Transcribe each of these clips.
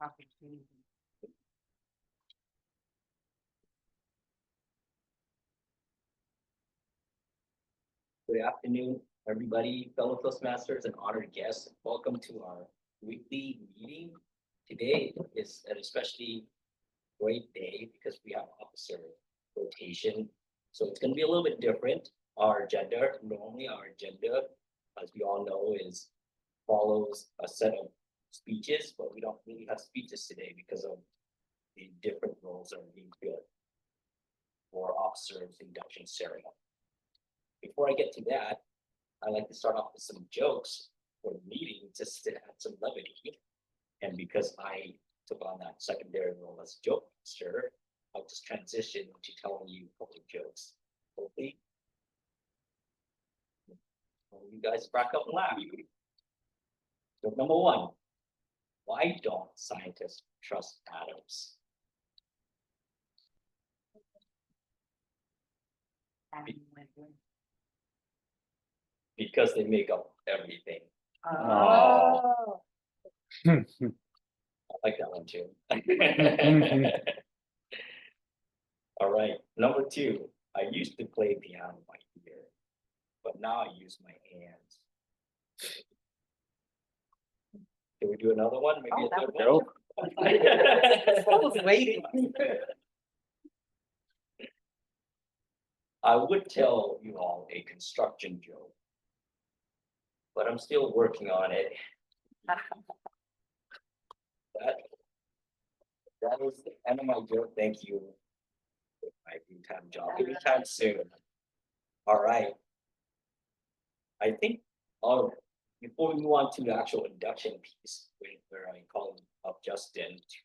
opportunity. Good afternoon, everybody, fellow Toastmasters and honored guests. Welcome to our weekly meeting. Today is an especially great day because we have officer rotation. So it's going to be a little bit different. Our agenda, normally our agenda, as we all know, is follows a set of speeches, but we don't really have speeches today because of the different roles that are being filled for officers induction ceremony. Before I get to that, I like to start off with some jokes for the meeting, just to add some levity. And because I took on that secondary role as joke master, I'll just transition to telling you a couple of jokes. Hopefully, you guys crack up and laugh. Joke number one: why don't scientists trust atoms? Because they make up everything. Oh. I like that one too. All right, number two. I used to play piano by ear, but now I use my hands. Can we do another one? Maybe a third one? I was waiting. I would tell you all a construction joke, but I'm still working on it. That is the end of my joke. Thank you. My full-time job anytime soon. All right. I think before we move on to the actual induction piece, where I call up Justin to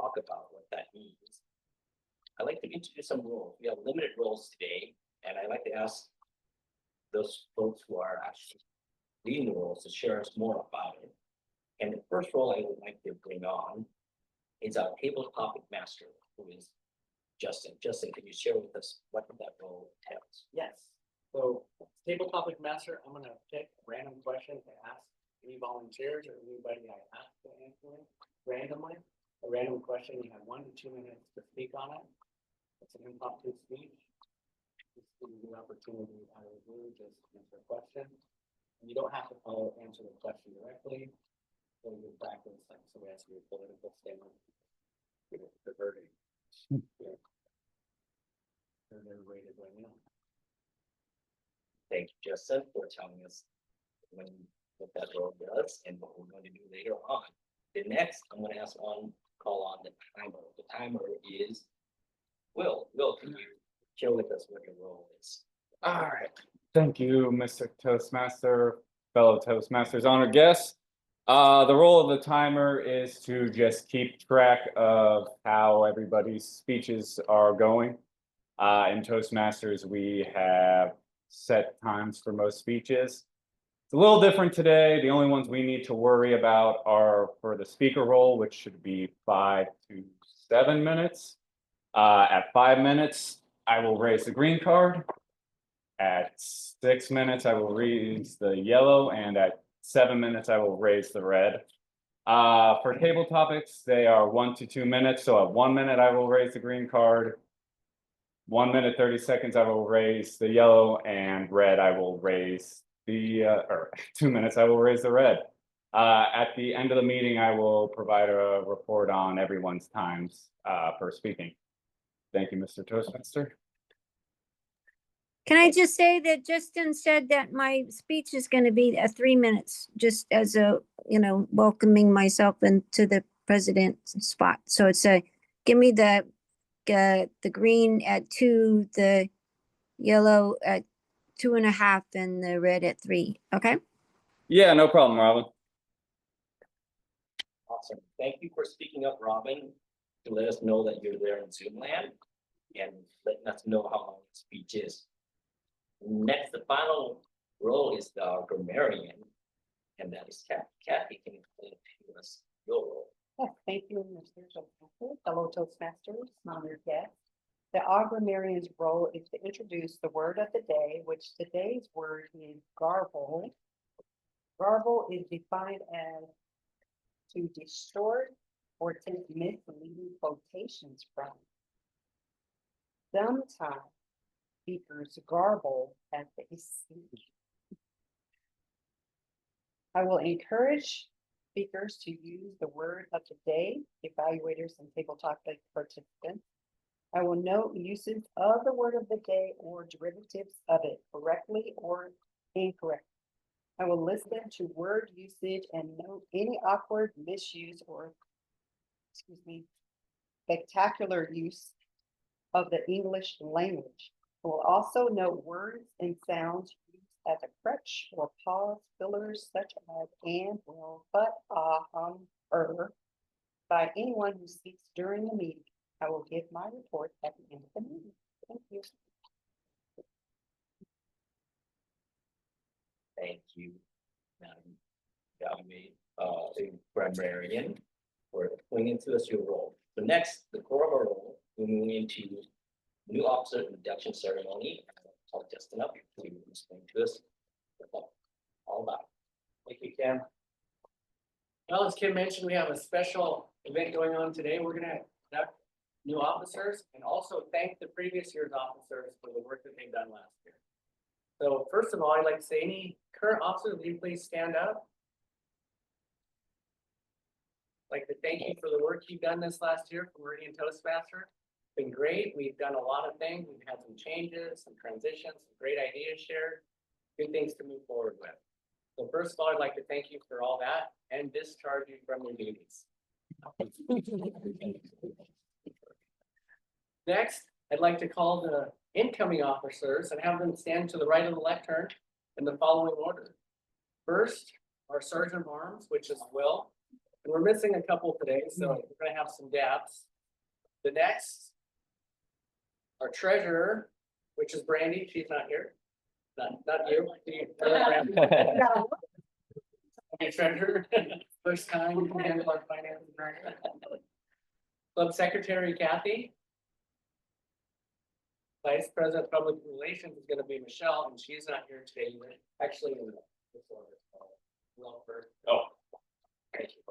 talk about what that means, I'd like to introduce some roles. We have limited roles today, and I'd like to ask those folks who are actually leading the roles to share us more about it. And the first role I would like to bring on is our table topic master, who is Justin. Justin, can you share with us what that role entails? Yes. So table topic master, I'm gonna pick a random question to ask any volunteers or anybody I ask to answer it randomly. A random question, you have 1 to 2 minutes to speak on it. It's an impromptu speech. Just give you the opportunity out of the blue, just answer a question. And you don't have to answer the question directly. So you practice, like somebody asks you a political statement. Diverting. Yeah. They're rated right now. Thank you, Justin, for telling us what that role does and what we're going to do later on. The next, I'm going to call on the timer. The timer is Will. Will, can you share with us what your role is? All right. Thank you, Mr. Toastmaster, fellow Toastmasters, honored guests. The role of the timer is to just keep track of how everybody's speeches are going. In Toastmasters, we have set times for most speeches. It's a little different today. The only ones we need to worry about are for the speaker role, which should be 5 to 7 minutes. At 5 minutes, I will raise the green card. At 6 minutes, I will raise the yellow, and at 7 minutes, I will raise the red. For table topics, they are 1 to 2 minutes. So at 1 minute, I will raise the green card. 1 minute, 30 seconds, I will raise the yellow, and red, I will raise the, or 2 minutes, I will raise the red. At the end of the meeting, I will provide a report on everyone's times for speaking. Thank you, Mr. Toastmaster. Can I just say that Justin said that my speech is going to be 3 minutes, just as a, welcoming myself into the president's spot. So it's give me the green at 2, the yellow at 2.5, and the red at 3. Okay. Yeah, no problem, Robin. Awesome. Thank you for speaking up, Robin, to let us know that you're there in Zoom land and letting us know how long the speech is. Next, the final role is the grammarian, and that is Kathy. Kathy, can you explain to us your role? Yes, thank you, Mr. Toastmaster, fellow Toastmasters, honored guests. The grammarian's role is to introduce the word of the day, which today's word is garble. Garble is defined as to distort, or take misleading quotations from. Sometimes speakers garble as they speak. I will encourage speakers to use the word of the day, evaluators and table topic participants. I will note uses of the word of the day or derivatives of it correctly or incorrectly. I will listen to word usage and note any awkward misuse or, spectacular use of the English language. I will also note words and sounds used as a crutch or pause fillers such as and, will, but, by anyone who speaks during the meeting. I will give my report at the end of the meeting. Thank you. Thank you, Madam Grammarian, for explaining to us your role. So next, the core of our role, we're moving into new officer induction ceremony. I'll Justin up to explain to us what that's all about. Thank you, Kim. Well, as Kim mentioned, we have a special event going on today. We're gonna induct new officers and also thank the previous year's officers for the work that they've done last year. So first of all, I'd like to say, any current officers, will you please stand up? I'd like to thank you for the work you've done this last year for Meridian Toastmaster. It's been great. We've done a lot of things. We've had some changes, some transitions, some great ideas shared, good things to move forward with. So first of all, I'd like to thank you for all that and discharge you from your duties. Next, I'd like to call the incoming officers and have them stand to the right of the lectern in the following order. First, our Sergeant of Arms, which is Will, and we're missing a couple today, so we're gonna have some gaps. The next, our Treasurer, which is Brandy, she's not here. Not you. Okay, Treasurer, first time you can handle our finances. Club Secretary Kathy. Vice President of Public Relations is gonna be Michelle, and she's not here today either. Actually, in this order. Well, first. Oh. Thank you.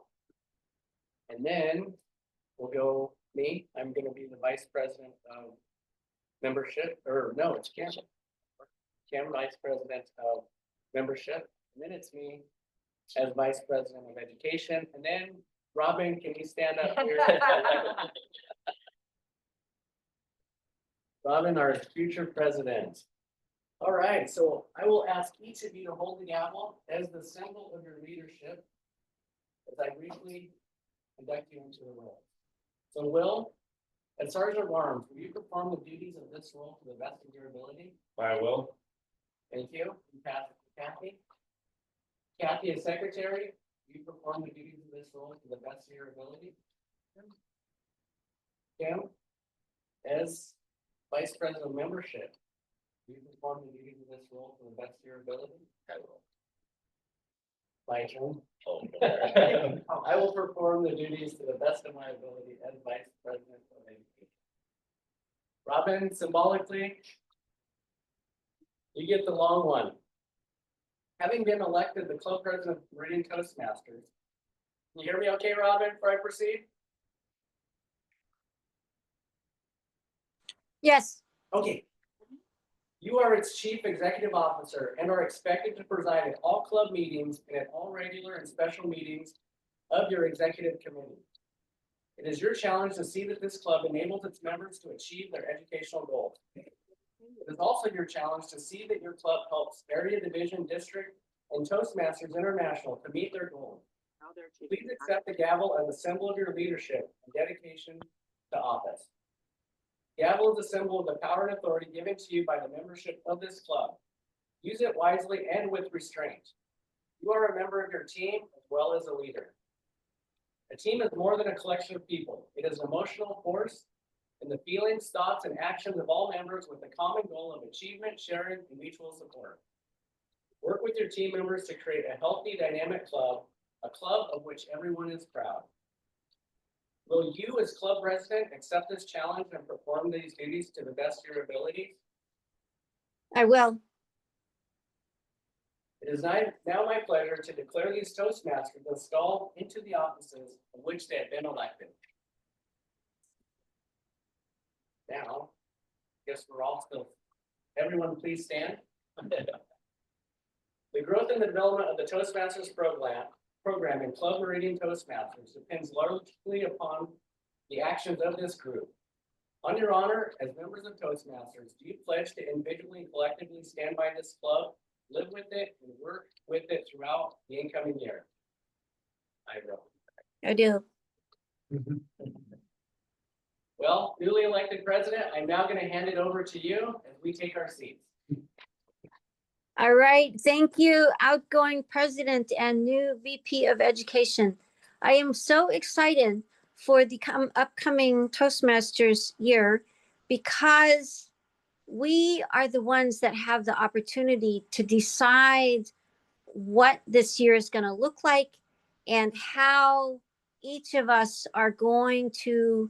And then we'll go me. I'm gonna be the Vice President of Membership, or no, it's Kim. Kim, Vice President of Membership, and then it's me as Vice President of Education, and then Robin, can you stand up here? Robin, our future president. All right, so I will ask each of you to hold the gavel as the symbol of your leadership as I briefly induct you into the role. So Will, as Sergeant of Arms, will you perform the duties of this role to the best of your ability? I will. Thank you. You pass it to Kathy. Kathy, as Secretary, will you perform the duties of this role to the best of your ability? Kim, as Vice President of Membership, will you perform the duties of this role to the best of your ability? I will. My turn. Oh, I will perform the duties to the best of my ability as Vice President of Education. Robin, symbolically, you get the long one. Having been elected the club president of Meridian Toastmasters, can you hear me okay, Robin, before I proceed? Yes, Okay. You are its chief executive officer and are expected to preside at all club meetings and at all regular and special meetings of your executive committee. It is your challenge to see that this club enables its members to achieve their educational goals. It is also your challenge to see that your club helps area division, district, and Toastmasters International to meet their goals. Please accept the gavel as a symbol of your leadership and dedication to office. Gavel is a symbol of the power and authority given to you by the membership of this club. Use it wisely and with restraint. You are a member of your team as well as a leader. A team is more than a collection of people. It is an emotional force in the feelings, thoughts, and actions of all members with the common goal of achievement, sharing, and mutual support. Work with your team members to create a healthy, dynamic club, a club of which everyone is proud. Will you, as club president, accept this challenge and perform these duties to the best of your abilities? I will. It is now my pleasure to declare these Toastmasters installed into the offices of which they have been elected. Now, guess we're all still, everyone please stand. The growth and the development of the Toastmasters program in Club Meridian Toastmasters depends largely upon the actions of this group. On your honor, as members of Toastmasters, do you pledge to individually and collectively stand by this club, live with it, and work with it throughout the incoming year? I will. I do. Well, newly elected president, I'm now going to hand it over to you as we take our seats. All right, thank you, outgoing president and new VP of Education. I am so excited for the upcoming Toastmasters year because we are the ones that have the opportunity to decide what this year is going to look like and how each of us are going to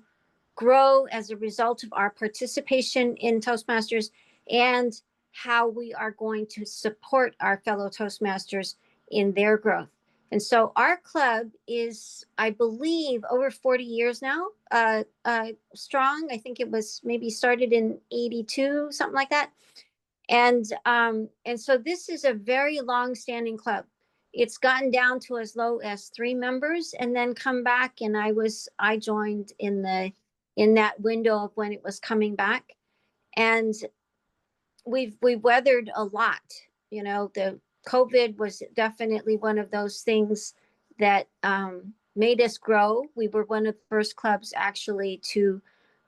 grow as a result of our participation in Toastmasters and how we are going to support our fellow Toastmasters in their growth. And so our club is, I believe, over 40 years now, strong. I think it was maybe started in 82, something like that. And so this is a very long-standing club. It's gotten down to as low as 3 members and then come back. And I joined in that window of when it was coming back. And we've weathered a lot. You know, the COVID was definitely one of those things that made us grow. We were one of the first clubs actually to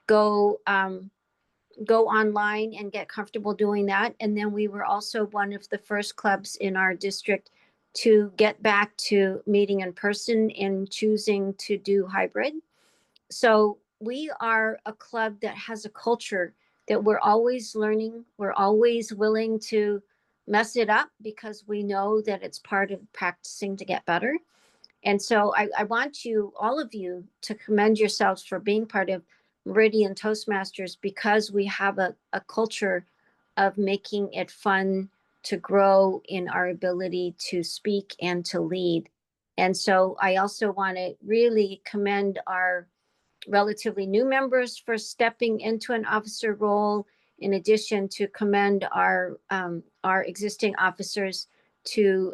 go online and get comfortable doing that. And then we were also one of the first clubs in our district to get back to meeting in person and choosing to do hybrid. So we are a club that has a culture that we're always learning. We're always willing to mess it up because we know that it's part of practicing to get better. And so I want you, all of you, to commend yourselves for being part of Meridian Toastmasters because we have a culture of making it fun to grow in our ability to speak and to lead. And so I also want to really commend our relatively new members for stepping into an officer role, in addition to commend our existing officers to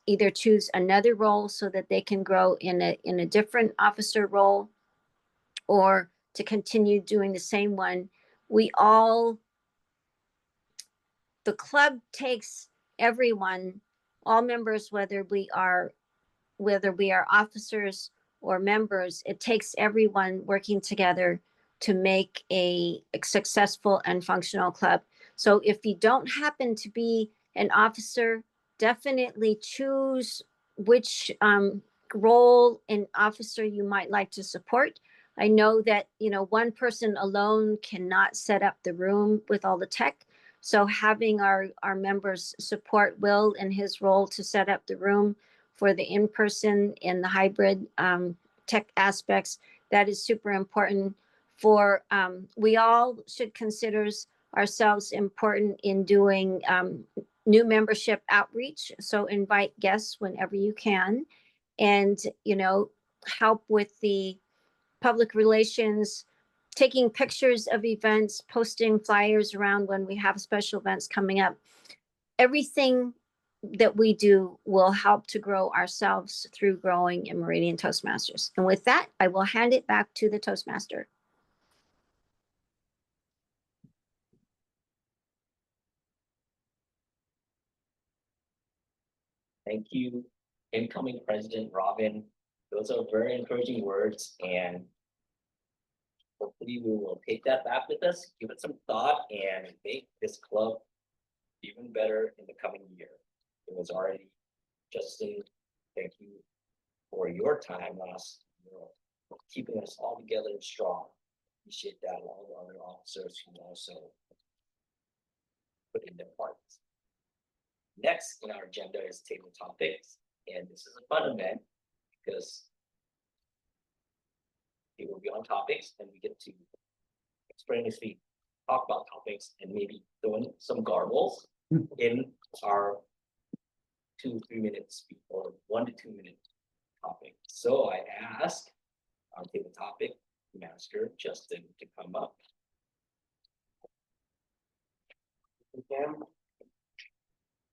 either choose another role so that they can grow in a different officer role or to continue doing the same one. The club takes everyone, all members, whether we are officers or members, it takes everyone working together to make a successful and functional club. So if you don't happen to be an officer, definitely choose which role in officer you might like to support. I know that, one person alone cannot set up the room with all the tech. So having our members support Will in his role to set up the room for the in-person and the hybrid tech aspects, that is super important. We all should consider ourselves important in doing new membership outreach. So invite guests whenever you can, and help with the public relations, taking pictures of events, posting flyers around when we have special events coming up. Everything that we do will help to grow ourselves through growing in Meridian Toastmasters. And with that, I will hand it back to the Toastmaster. Thank you, incoming President Robin. Those are very encouraging words, and hopefully we will take that back with us, give it some thought, and make this club even better in the coming year. It was already, Justin, thank you for your time last year, for keeping us all together and strong. Appreciate that, all the other officers who also put in their parts. Next in our agenda is table topics, and this is a fun event because it will be on topics and we get to explainedly talk about topics and maybe throw in some garbles in our 2-3 minutes or 1 to 2 minute topic. So I asked our table topic master Justin to come up. Again.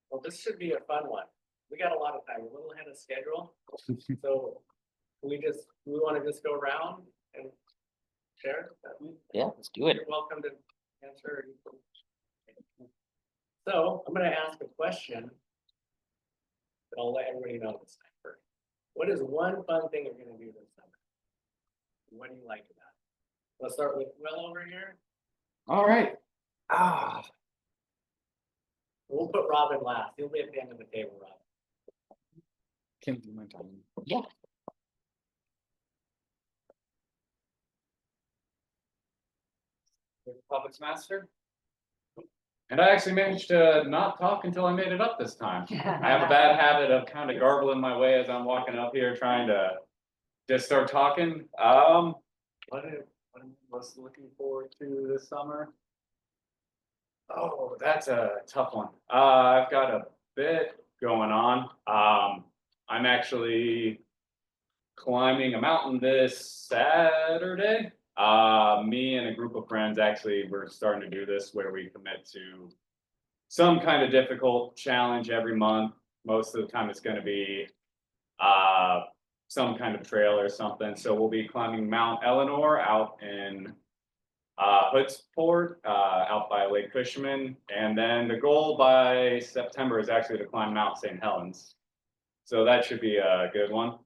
Well, this should be a fun one. We got a lot of time, we're a little ahead of schedule. So we want to just go around and share. Yeah, let's do it. You're welcome to answer. So I'm gonna ask a question. But I'll let everybody know this time first. What is one fun thing you're gonna do this summer? What do you like about it? Let's start with Will over here. All right. Ah, We'll put Robin last. He'll be at the end of the table, Robin. can do my time. Yeah. Puppets master. And I actually managed to not talk until I made it up this time. I have a bad habit of kind of garbling my way as I'm walking up here, trying to just start talking. What am I most looking forward to this summer? Oh, that's a tough one. I've got a bit going on. I'm actually climbing a mountain this Saturday. Me and a group of friends actually we're starting to do this where we commit to some kind of difficult challenge every month. Most of the time it's going to be some kind of trail or something. So we'll be climbing Mount Eleanor out in Hoodsport, out by Lake Cushman. And then the goal by September is actually to climb Mount St. Helens. So that should be a good one.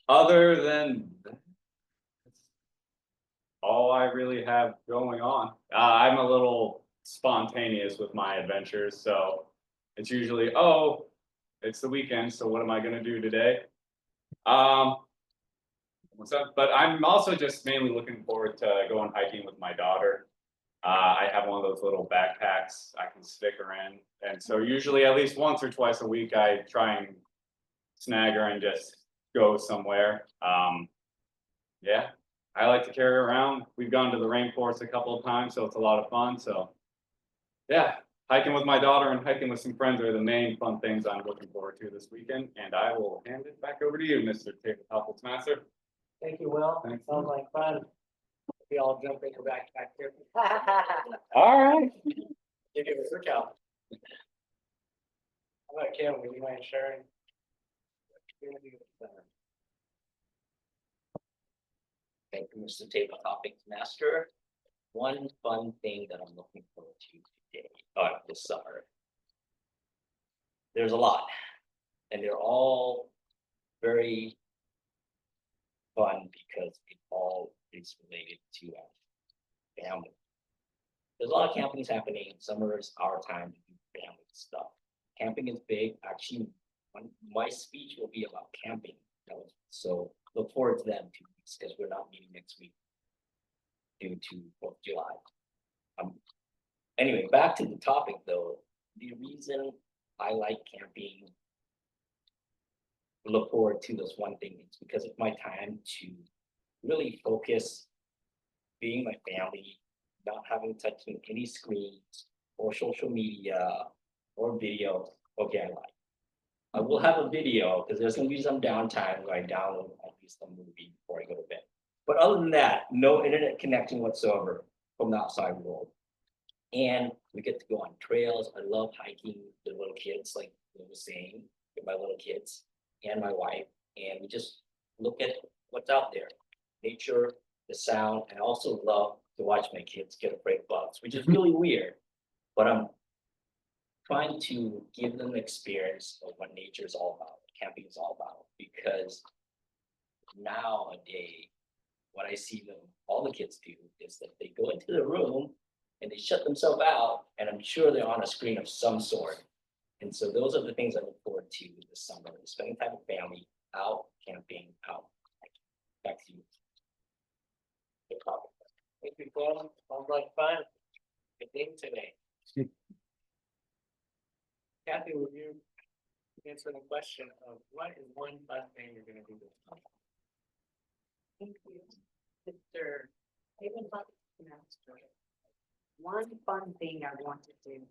Other than that, that's all I really have going on. I'm a little spontaneous with my adventures. So it's usually, oh, it's the weekend. So what am I going to do today? What's up? But I'm also just mainly looking forward to going hiking with my daughter. I have one of those little backpacks I can stick her in. And so usually at least once or twice a week, I try and snag her and just go somewhere. Yeah, I like to carry her around. We've gone to the rainforest a couple of times, so it's a lot of fun. So yeah, hiking with my daughter and hiking with some friends are the main fun things I'm looking forward to this weekend. And I will hand it back over to you, Mr. Tabletop Master. Thank you, Will. Thanks. Sounds like fun. We all jump in your backpack here. All right. You give us a count. How about Kim, would you mind sharing? You're gonna do this, Thank you, Mr. Table Topic Master. One fun thing that I'm looking forward to today, this summer. There's a lot, and they're all very fun because it all is related to our family. There's a lot of campings happening. Summer is our time to do family stuff. Camping is big. Actually, my speech will be about camping. So look forward to that in 2 weeks because we're not meeting next week due to 4th of July. Anyway, back to the topic though. The reason I like camping, look forward to this one thing, is because it's my time to really focus, being my family, not having touching any screens or social media or videos. Okay, I will have a video because there's gonna be some downtime where I download at least a movie before I go to bed. But other than that, no internet connection whatsoever from the outside world. And we get to go on trails. I love hiking with the little kids, like I was saying, with my little kids and my wife. And we just look at what's out there, nature, the sound. And I also love to watch my kids get afraid of bugs, which is really weird. But I'm trying to give them an experience of what nature is all about, what camping is all about. Because nowadays, what I see them, all the kids do, is that they go into the room and they shut themselves out, and I'm sure they're on a screen of some sort. And so those are the things I look forward to this summer, spending time with family, out camping, out hiking. Back to you. Good topic. Thank you, Paul. Sounds like fun. Good thing today. Kathy, would you answer the question of what is one fun thing you're gonna do this summer? Thank you, Mr. Tabletop Master. One fun thing I want to do.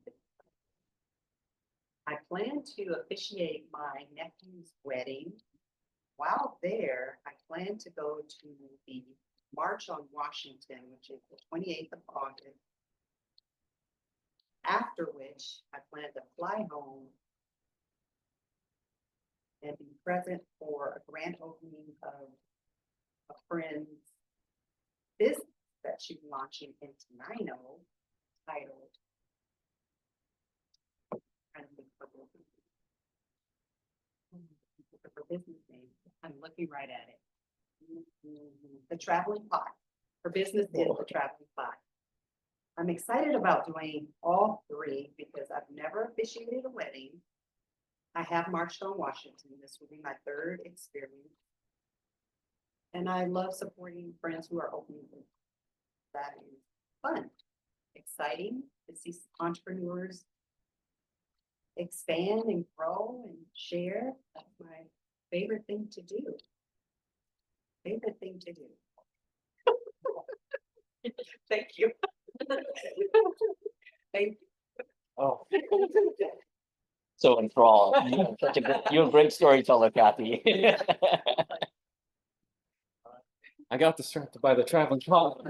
I plan to officiate my nephew's wedding. While there, I plan to go to the March on Washington, which is the 28th of August. After which, I plan to fly home and be present for a grand opening of a friend's business that she's launching in Tenino, titled. Trying to think for business name. I'm looking right at it. The Traveling Pot. Her business is the Traveling Pot. I'm excited about doing all three because I've never officiated a wedding. I have marched on Washington. This will be my third experience. And I love supporting friends who are opening. That is fun, exciting to see entrepreneurs expand and grow and share. That's my favorite thing to do. Favorite thing to do. Thank you. Thank you. Oh. So enthralled. You're a great storyteller, Kathy. I got distracted by the traveling pot.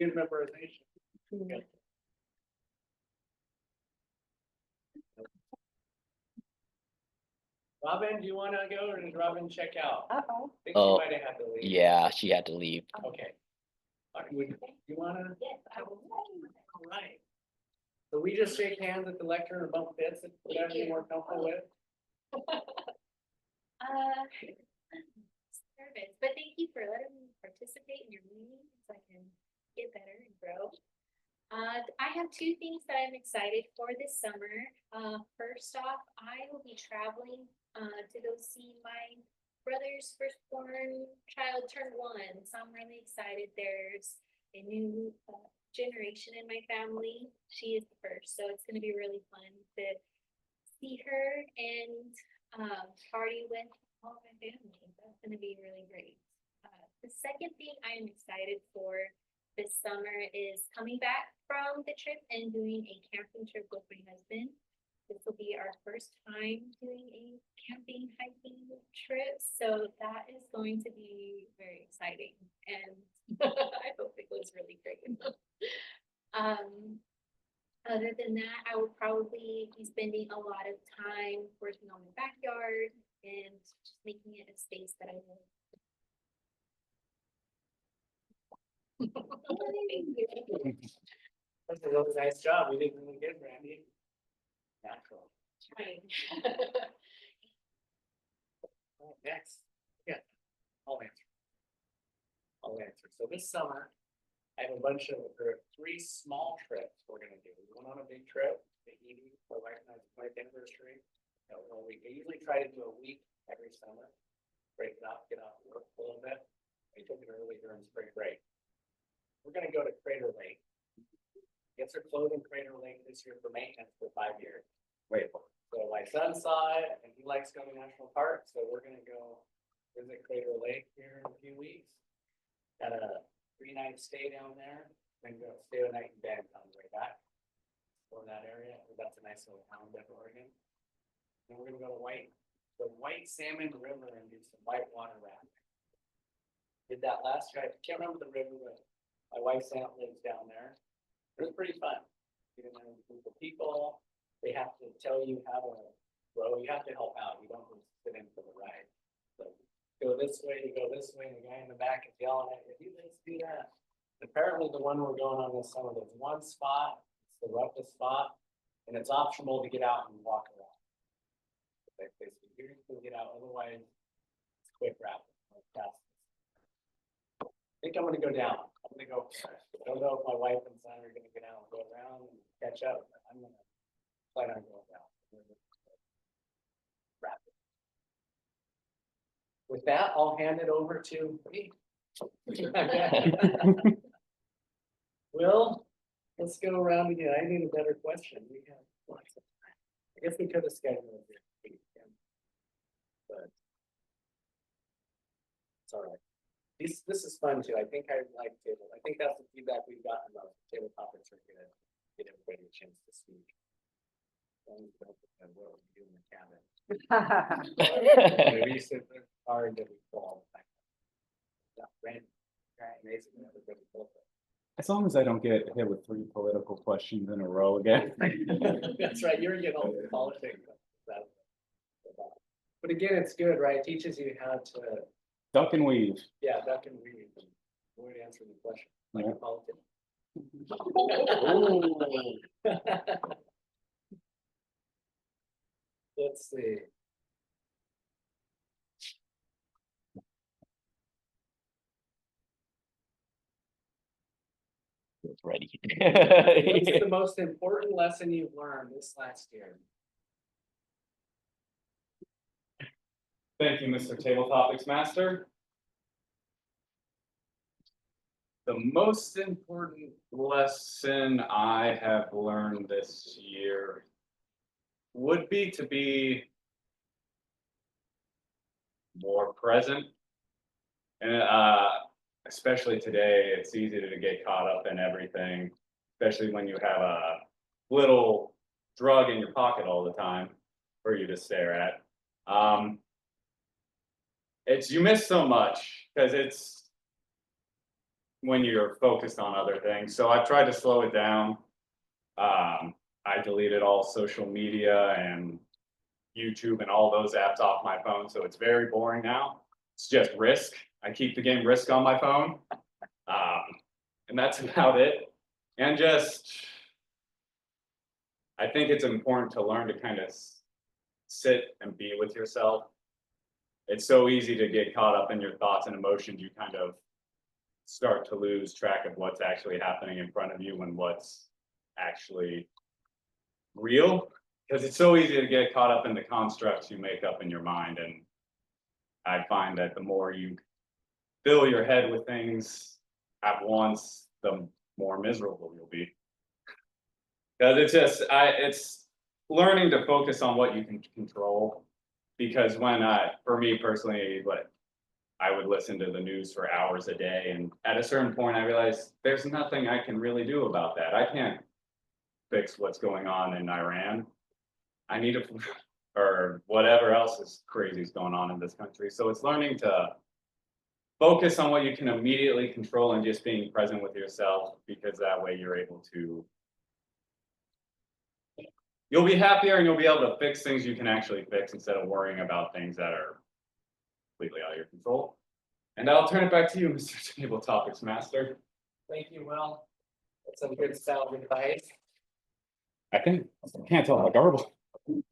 Good memorization. Good. Robin, do you wanna go or did Robin check out? I Uh-oh. think Oh, she might have had to leave. Yeah, she had to leave. Okay. You wanna? Yes, I will. All right. So we just shake hands at the lectern or bump fists, whatever you're more comfortable with. Nervous, but thank you for letting me participate in your meeting so I can get better and grow. I have two things that I'm excited for this summer. First off, I will be traveling to go see my brother's firstborn child turn 1. So I'm really excited. There's a new generation in my family. She is the first, so it's going to be really fun to see her and party with all my family. That's going to be really great. The second thing I am excited for this summer is coming back from the trip and doing a camping trip with my husband. This will be our first time doing a camping hiking trip, so that is going to be very exciting, and I hope it goes really great. Other than that, I will probably be spending a lot of time working on my backyard and just making it a space that I love. Thank you. That's a really nice job. You did really good, Randy. Natural. Right. Next. Yeah. I'll answer. So this summer, I have a bunch of, there are 3 small trips we're gonna do. One on a big trip, the evening, my wife and I's 20th anniversary. I usually try to do a week every summer. Break it up, get off work a little bit. I took it early during spring break. We're gonna go to Crater Lake. Gets her clothing Crater Lake this year for maintenance for 5 years. Wait, So my son saw it and he likes going to national park, so we're gonna go visit Crater Lake here in a few weeks. Got a 3-night stay down there, then go stay the night in Bend on the way back. Or that area, that's a nice little town, Bend, Oregon. Then we're gonna go to the White Salmon River and do some whitewater rafting. Did that last year, I can't remember the river, but my wife's aunt lives down there. It was pretty fun. You know, a group of people, they have to tell you how to row, you have to help out, you don't just sit in for the ride. So go this way, you go this way, and the guy in the back is yelling at you, do this, do that. Apparently the one we're going on this summer, there's one spot, it's the roughest spot, and it's optional to get out and walk around. Basically, you can get out, otherwise it's quick rapid, like fast. I think I'm gonna go down. I'm gonna go first. I don't know if my wife and son are gonna get out and go around and catch up, but I'm gonna plan on going down. Rapid. With that, I'll hand it over to me. Will, let's go around again. I need a better question. We have lots of time. I guess we could have scheduled it. But it's all right. This is fun too. I think I like table. I think that's the feedback we've gotten about table topics are gonna get everybody a chance to speak. What we do in the cabin. Maybe you said they're hard that we fall. Yeah, random. Amazing, everybody built it. As long as I don't get hit with 3 political questions in a row again. That's right, you're getting all the politics. But again, it's good, right? It teaches you how to, Duck and weave. yeah, duck and weave and avoid answering the question, like Yeah. a politician. Let's see. It's ready. What's the most important lesson you've learned this last year? Thank you, Mr. Table Topics Master. The most important lesson I have learned this year would be to be more present. And especially today, it's easy to get caught up in everything, especially when you have a little drug in your pocket all the time for you to stare at. You miss so much because it's when you're focused on other things. So I've tried to slow it down. I deleted all social media and YouTube and all those apps off my phone. So it's very boring now. It's just Risk. I keep the game Risk on my phone. And that's about it. And I think it's important to learn to kind of sit and be with yourself. It's so easy to get caught up in your thoughts and emotions. You kind of start to lose track of what's actually happening in front of you and what's actually real. Because it's so easy to get caught up in the constructs you make up in your mind. And I find that the more you fill your head with things at once, the more miserable you'll be. Because it's learning to focus on what you can control. Because for me personally, I would listen to the news for hours a day, and at a certain point I realized there's nothing I can really do about that. I can't fix what's going on in Iran. I need to, or whatever else is crazy is going on in this country. So it's learning to focus on what you can immediately control and just being present with yourself, because that way you're able to, you'll be happier and you'll be able to fix things you can actually fix instead of worrying about things that are completely out of your control. And I'll turn it back to you, Mr. Table Topics Master. Thank you, Will. That's some good sound advice. I can't tell how garble.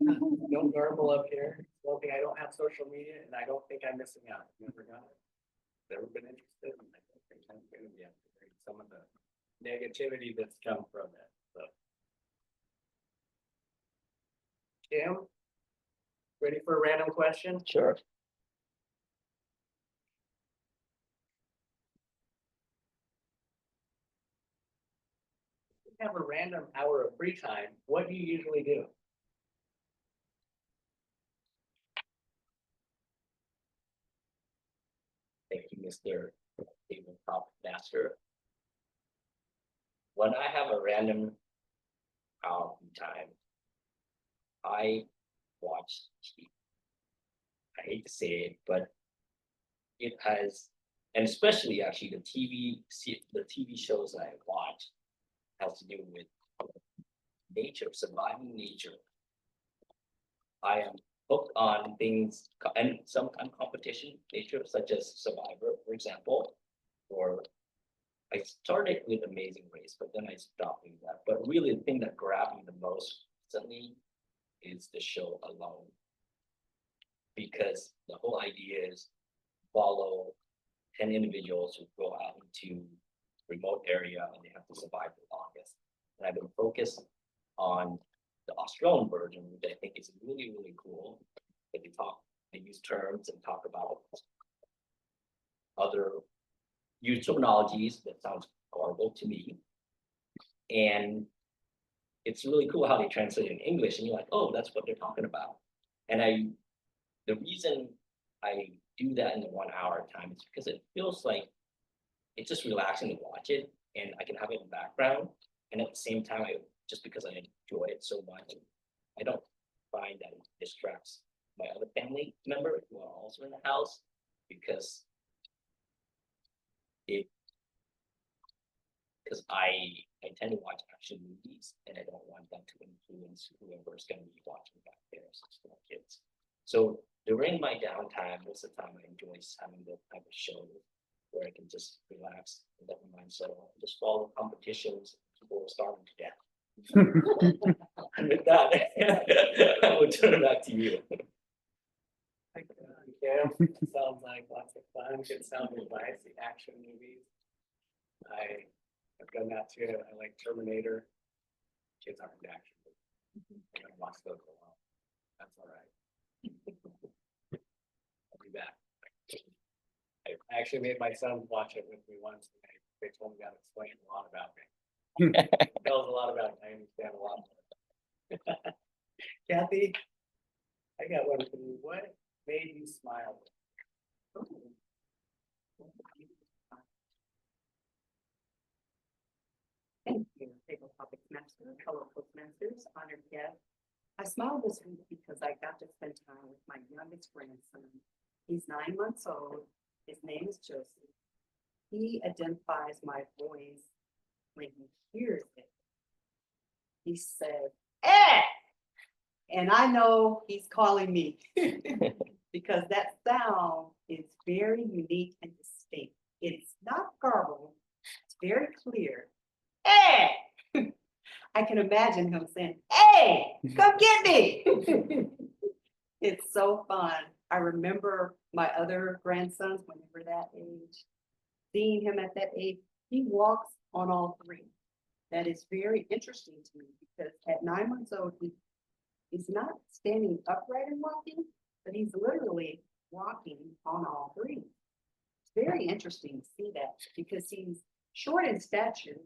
Don't garble up here. One thing, I don't have social media and I don't think I'm missing out. Never got it. Never been interested in some of the negativity that's come from it. So. Kim, ready for a random question? Sure. If you have a random hour of free time, what do you usually do? Thank you, Mr. Tabletop Master. When I have a random hour of time, I watch TV. I hate to say it, but it has, and especially actually the TV shows that I watch has to do with nature, surviving nature. I am hooked on things and some kind of competition nature, such as Survivor, for example, or I started with Amazing Race, but then I stopped doing that. But really, the thing that grabbed me the most recently is the show Alone, because the whole idea is follow 10 individuals who go out into remote area and they have to survive the longest. And I've been focused on the Australian version, which I think is really, really cool. That they use terms and talk about use terminologies that sounds horrible to me. And it's really cool how they translate in English and you're like, oh, that's what they're talking about. And the reason I do that in the 1 hour time is because it feels like it's just relaxing to watch it and I can have it in the background. And at the same time, just because I enjoy it so much, I don't find that it distracts my other family member who are also in the house, because it, because I tend to watch action movies and I don't want that to influence whoever's gonna be watching back there, since they're kids. So during my downtime, most of the time I enjoy having the type of show where I can just relax and let my mind settle, and just follow competitions, people are starving to death. And with that, I will turn it back to you. Yeah, sounds like lots of fun, good sound advice, the action movies. I've done that too, I like Terminator. Kids aren't into action movies. I gotta watch those a lot. That's all right. I'll be back. I actually made my son watch it with me once, and they told me that explained a lot about me. Tells a lot about me, I understand a lot more. Kathy, I got one for you. What made you smile? Thank you, Table Topics Master, fellow Toastmasters, honored guest. I smile this week because I got to spend time with my youngest grandson. He's 9 months old. His name is Joseph. He identifies my voice when he hears it. He said, "Eh!" And I know he's calling me because that sound is very unique and distinct. It's not garbled, it's very clear. Hey! I can imagine him saying, "Hey, come get me." It's so fun. I remember my other grandsons, when they were that age, seeing him at that age, he walks on all three. That is very interesting to me because at 9 months old, he's not standing upright and walking, but he's literally walking on all three. It's very interesting to see that because he's short in stature,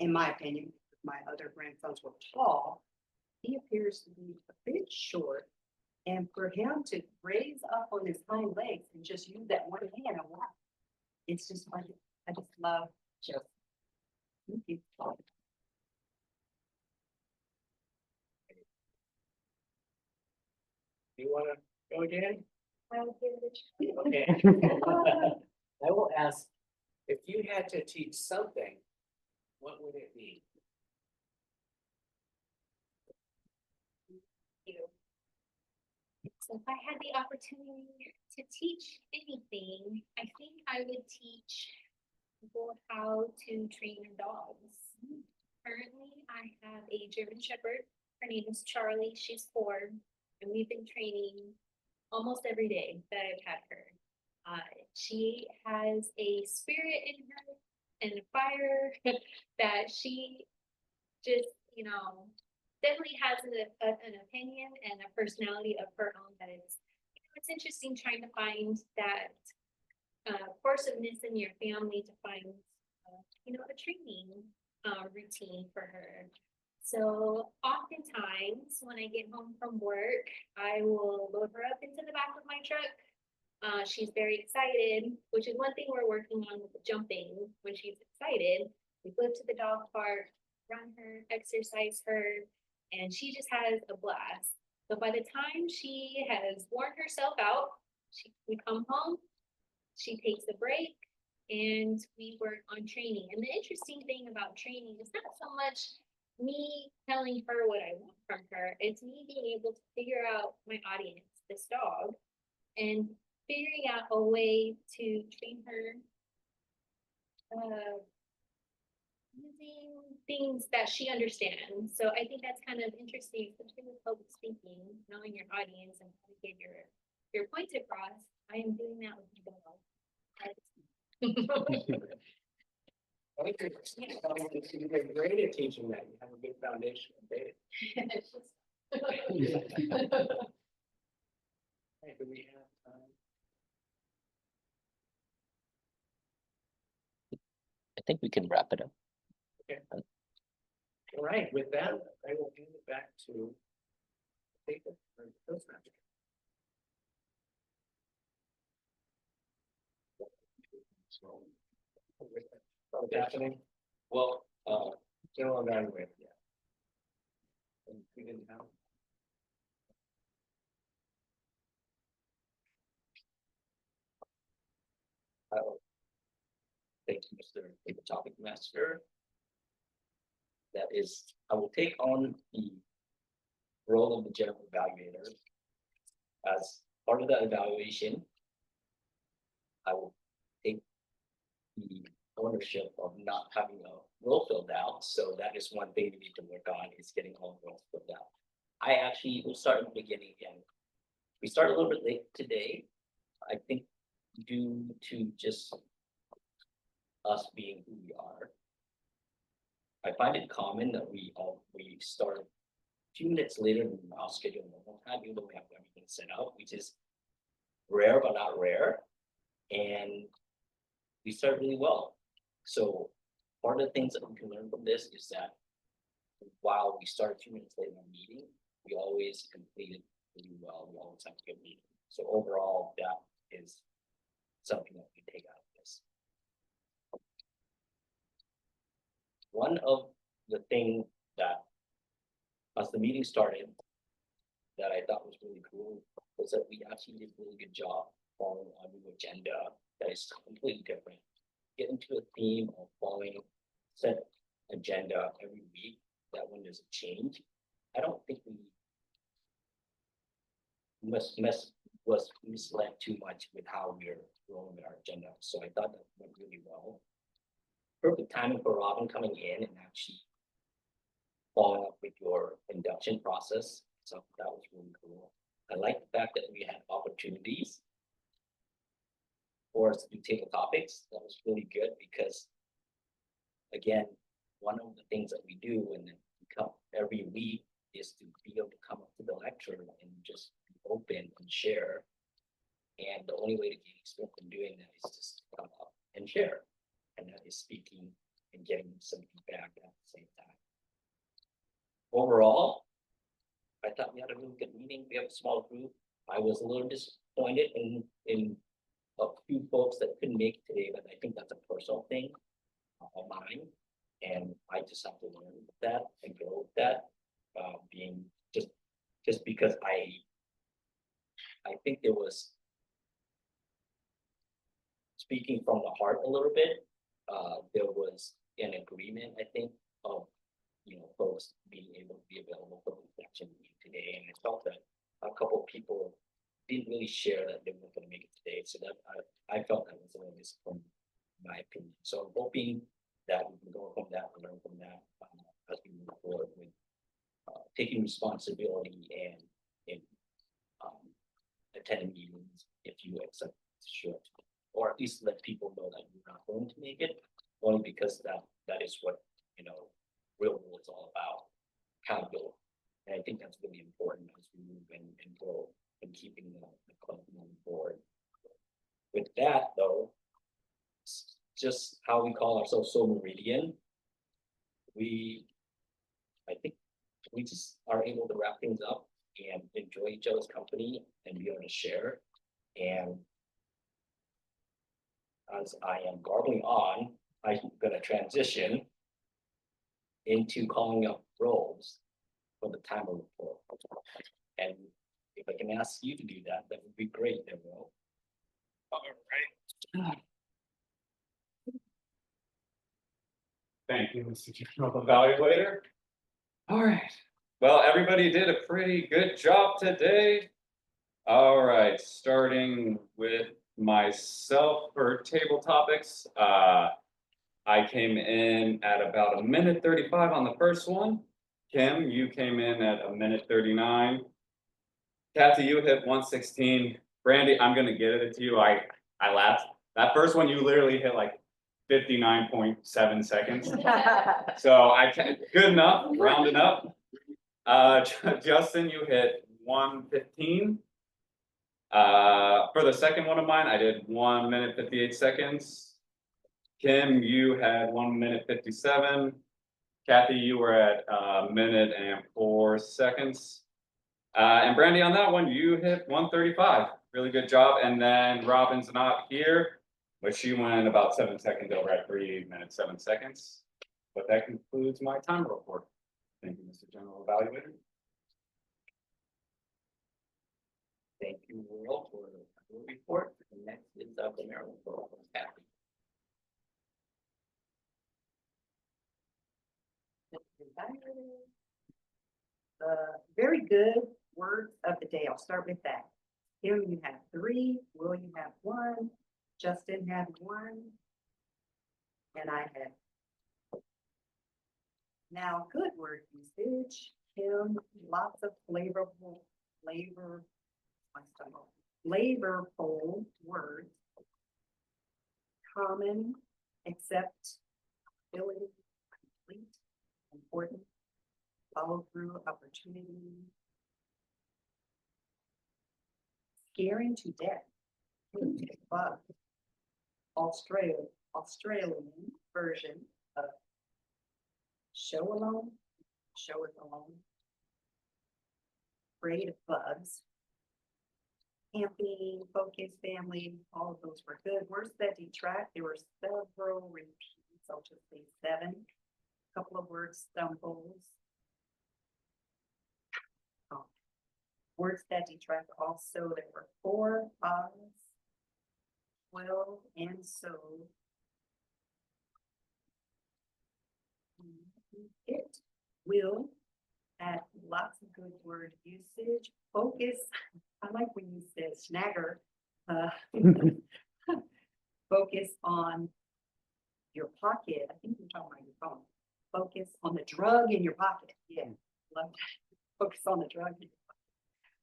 in my opinion. My other grandsons were tall. He appears to be a bit short. And for him to raise up on his hind legs and just use that one hand and walk, it's just funny. I just love Joseph. Thank you. You wanna go again? I'll give it a try. Okay. I will ask, if you had to teach something, what would it be? You. So if I had the opportunity to teach anything, I think I would teach people how to train their dogs. Currently, I have a German Shepherd. Her name is Charlie. She's 4, and we've been training almost every day that I've had her. She has a spirit in her and a fire that she just, definitely has an opinion and a personality of her own that is, it's interesting trying to find that forciveness in your family to find, a training routine for her. So oftentimes when I get home from work, I will load her up into the back of my truck. She's very excited, which is one thing we're working on with the jumping. When she's excited, we go to the dog park, run her, exercise her, and she just has a blast. So by the time she has worn herself out, we come home, she takes a break, and we work on training. And the interesting thing about training is not so much me telling her what I want from her, it's me being able to figure out my audience, this dog, and figuring out a way to train her using things that she understands. So I think that's kind of interesting, especially with public speaking, knowing your audience and how to get your points across. I am doing that with my dog. You're great at teaching that. You have a good foundation of data. Hey, do we have time? I think we can wrap it up. All right, with that, I will hand it back to Jacob for the Toastmaster. What's happening? Well, General evaluator, yeah. And we didn't have. Thank you, Mr. Topic Master. That is, I will take on the role of the general evaluator. As part of that evaluation, I will take the ownership of not having a role filled out. So that is one thing we need to work on, is getting all the roles filled out. I actually will start at the beginning again. We start a little bit late today. I think due to just us being who we are. I find it common that we start a few minutes later than our scheduled normal time, even though we have everything set up, which is rare but not rare. And we start really well. So part of the things that we can learn from this is that while we start a few minutes late in our meeting, we always complete it really well. We always have a good meeting. So overall, that is something that we take out of this. One of the things that, as the meeting started, that I thought was really cool was that we actually did a really good job following a new agenda that is completely different. Get into a theme of following set agenda every week. That when there's a change, I don't think we was misled too much with how we're rolling with our agenda. So I thought that went really well. Perfect timing for Robin coming in and actually following up with your induction process. So that was really cool. I like the fact that we had opportunities for us to do table topics. That was really good because, again, one of the things that we do when we come every week is to be able to come up to the lecture and just be open and share. And the only way to gain experience in doing that is just to come up and share. And that is speaking and getting some feedback at the same time. Overall, I thought we had a really good meeting. We have a small group. I was a little disappointed in a few folks that couldn't make it today, but I think that's a personal thing of mine. And I just have to learn with that and grow with that. Being just because I think there was, speaking from the heart a little bit, there was an agreement, I think, of folks being able to be available for the reflection today. And I felt that a couple of people didn't really share that they weren't going to make it today. So that I felt that was a little disappointing, in my opinion. So I'm hoping that we can go from that and learn from that as we move forward with taking responsibility and attending meetings if you accept short, or at least let people know that you're not going to make it, only because that is what real world is all about, accountability. And I think that's really important as we move and grow and keeping the club moving forward. With that though, just how we call ourselves SoMeridian, I think we just are able to wrap things up and enjoy each other's company and be able to share. And as I am garbling on, I'm gonna transition into calling up roles for the timer report. And if I can ask you to do that, that would be great, Deborah. All right. Thank you, Mr. General Evaluator. All right. Well, everybody did a pretty good job today. All right, starting with myself for table topics. I came in at about 1:35 on the first one. Kim, you came in at 1:39. Kathy, you hit 1:16. Brandy, I'm gonna give it to you. I laughed. That first one, you literally hit like 59.7 seconds. So I can't, good enough, rounding up. Justin, you hit 1:15. For the second one of mine, I did 1:58 seconds. Kim, you had 1:57. Kathy, you were at 1:04 seconds. And Brandy, on that one, you hit 1:35. Really good job. And then Robin's not here, but she went about 7 seconds over at 3:07 seconds. But that concludes my time report. Thank you, Mr. General Evaluator. Thank you, Will, for the report. And next is the mayor report. Very good words of the day. I'll start with that. Kim, you have 3. Will, you have 1. Justin had 1. And I had. Now, good word usage. Kim, lots of flavorful words. Common, acceptability, complete, important, follow through, opportunity. Scaring to death. Bug. Australian version of show alone, show it alone. Afraid of bugs. Camping, focus, family, all of those were good. Words that detract, there were several repeats. I'll just say 7. Couple of words, stumbles. Words that detract also, there were 4, pause, 12, and so. It will add lots of good word usage. Focus, I like when you said snagger. Focus on your pocket. I think you're talking about your phone. Focus on the drug in your pocket. Yeah, love that. Focus on the drug in your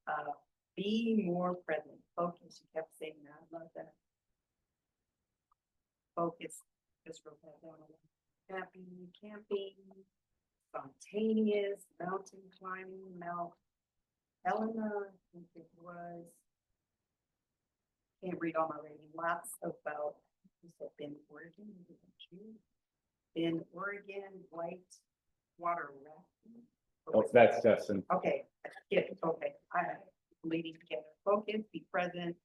pocket. Be more present. Focus. You kept saying that. I love that. Focus. Just wrote that down. Happy camping. Spontaneous. Mountain climbing. Mount Helena. I think it was. Can't read all my reading. Lots about. You said Bend, Oregon. In Oregon, white water rafting. Oh, that's Justin. Okay, okay, I leading together. Focus, be present,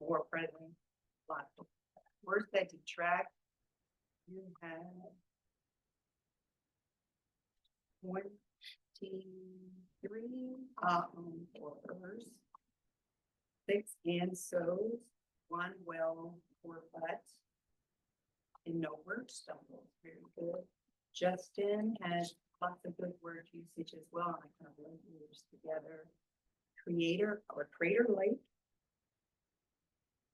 more present. Lots of words that detract. You have 23 orders, 6 and so's, 1 well or but. And no word stumbles. Very good. Justin has lots of good word usage as well. I kind of blend words together. Creator or Crater Lake.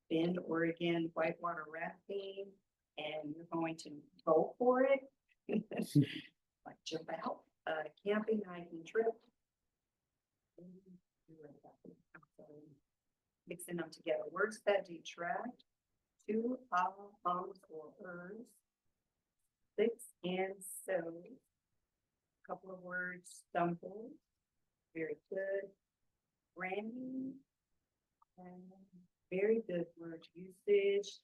Bend, Oregon, whitewater rafting, and you're going to go for it. Like jump out. Camping, hiking trip. Mixing them together. Words that detract. 2 ums or ers. 6 and so. Couple of words, stumble. Very good. Randy. And very good word usage.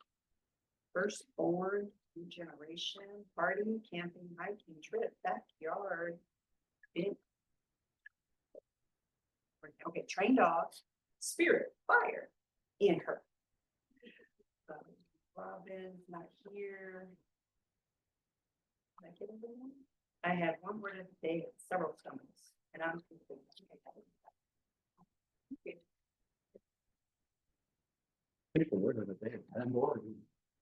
Firstborn, new generation, party, camping, hiking, trip, backyard. Okay, trained dogs, spirit, fire, in her. Robin's not here. Did I get everyone? I had 1 word of the day, several stumbles, and I'm complete. Okay. Pick the word of the day. I'm bored.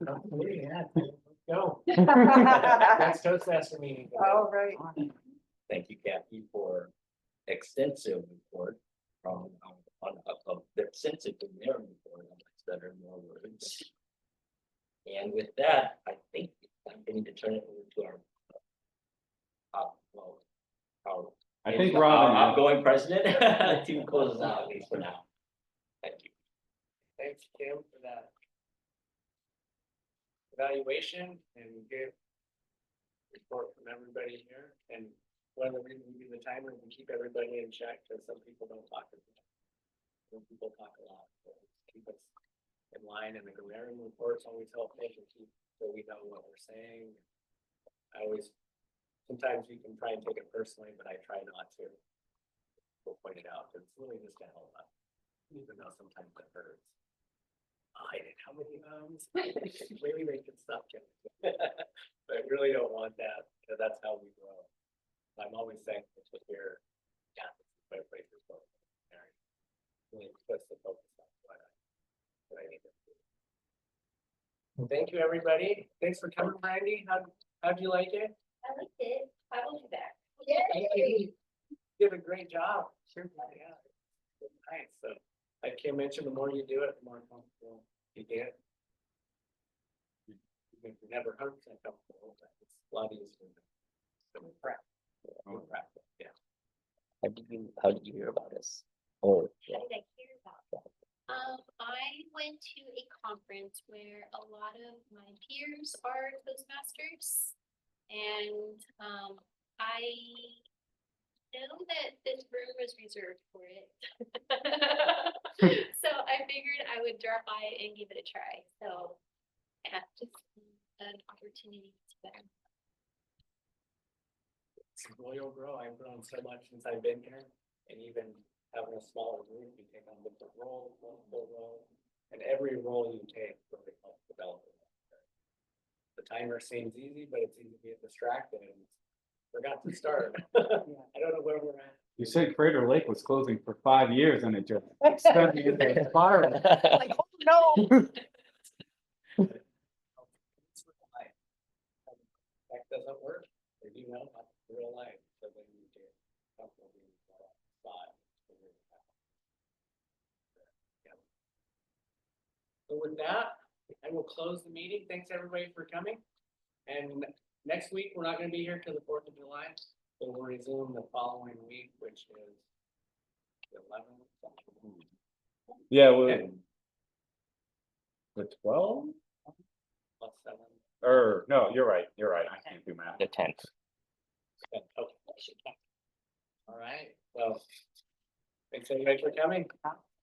Go. All Next Toastmaster meeting. right. Thank you, Kathy, for extensive report from on the extensive report on that are more words. And with that, I think I need to turn it over to our I think Robin. outgoing president to close us out, at least for now. Thank you. Thanks, Kim, for that evaluation and good report from everybody here. And one of the reasons we do the timer is to keep everybody in check, because some people don't talk as much. Some people talk a lot, so keep us in line. And the glaring reports always help me to keep, so we know what we're saying. Sometimes you can try and take it personally, but I try not to. We'll point it out, because it's really just to help us, even though sometimes it hurts. How many maybe they can stop getting it. But I really don't want that, because that's how we grow. I'm always thankful to hear, yeah, my places go. Really puts the focus on what I need to do. Well, thank you, everybody. Thanks for coming, Randy. How'd you like it? I liked it. I will be back. You did a great job. Sure. Yeah. Nice. So, like Kim mentioned, the more you do it, the more comfortable you get. You're never 100% comfortable, but it's a lot easier. So we're practice, yeah. How did you hear about us? Or, How did I hear about that? I went to a conference where a lot of my peers are Toastmasters. And, I know that this room was reserved for it. So I figured I would drop by and give it a try. So, yeah, just an opportunity to learn. Well, you'll grow. I've grown so much since I've been here, and even having a smaller group, you take on different roles, multiple roles, and every role you take really helps develop it. The timer seems easy, but it's easy to get distracted and forgot to start. I don't know where we're at. You said Crater Lake was closing for 5 years and it just extended into a spiral. Like, oh, no. It's real life. That doesn't work, or you know, that's real life, so then you get comfortable being in that spot. Yeah. So with that, I will close the meeting. Thanks everybody for coming. And next week, we're not gonna be here till the 4th of July, so we'll resume the following week, which is the 11th. Yeah, well. The 12? Plus 7. Or, no, you're right, I can't do math. the 10th. Okay. All right, well, thanks everybody for coming.